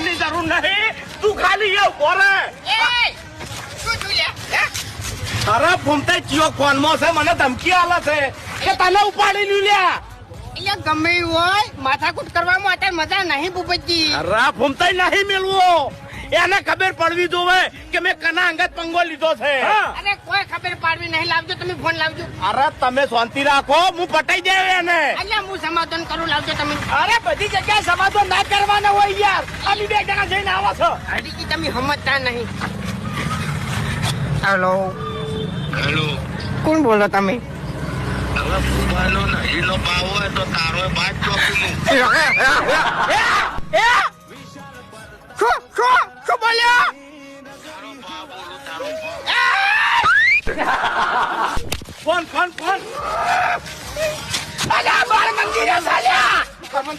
ફોનની જરૂર નહીં, તું ખાલી એ ઉભો રહે. અરે ફૂમતાઈ ચિયો ફોનમાં છે, મને ધમકી આલે છે કે તને ઉપાડી લ્યા. એટલે ગમે એવું હોય માથાકૂટ કરવામાં અત્યારે મજા નહીં ભૂપતજી. અરે ફૂમતાઈ નહીં મેળવો, એને ખબર પડવી જોવે કે મેં કના અંગત પંગો લીધો છે. અરે કોઈ ખબર પાડવી નહીં, લાવજો તમે ફોન લાવજો. અરે તમે શાંતિ રાખો, હું પટાઈ દે એને. અલ્યા હું સમાધાન કરું, લાવજો તમે. અરે બધી જગ્યાએ સમાધાન ના કરવાના હોય યાર, આ બે જણા જઈને આવો છો. હરીજી તમે સમજતા નહીં. હેલો હેલો, કોણ બોલો તમે? હવે ફૂફાનો નહીનો ભાવ હોય તો તારો બાદ ચોકીનું. શું બોલ્યો? તારો ભાવ બોલું, તારો ભાવ. ફોન અલ્યા બાર મંદિરે ચાલ્યા. તમન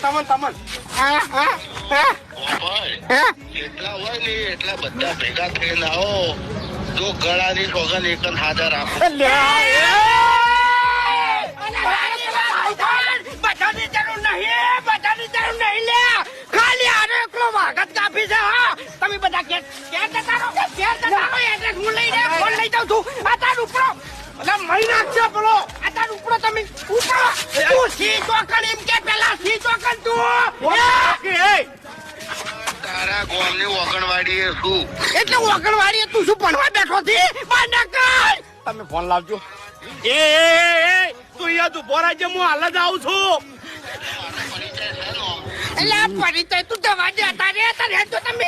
ભાઈ, એટલા હોય ને એટલા બધા ભેગા થઈને આવો. જો ગળાની સોગન એક જ હાજર રાખો. બધાની જરૂર નહીં લે, ખાલી આનો એકલો વાગત કાપી છે. હા તમે બધા ઘેર જતા રહો, એડ્રેસ હું લઈ જાય, ફોન લઈ જાઉં છું. આ તાર ઉપરો મહી નાખશે પેલો. આ તાર ઉપરો તમે ઉપરો. તું સી ચોકન એમ કે પેલા સી ચોકન તું તારા ગોમની વગણવાડી એ શું? એટલે ઓગણવાડીએ તું શું ભણવા બેઠો છે? બહાર નીકળ. તમે ફોન લાવજો. એ તું યાદ ઉભો રહેજે, હું હાલ જ આવું છું. એટલે આ પરિચય તું દવા દે, તારે હેડો તમે.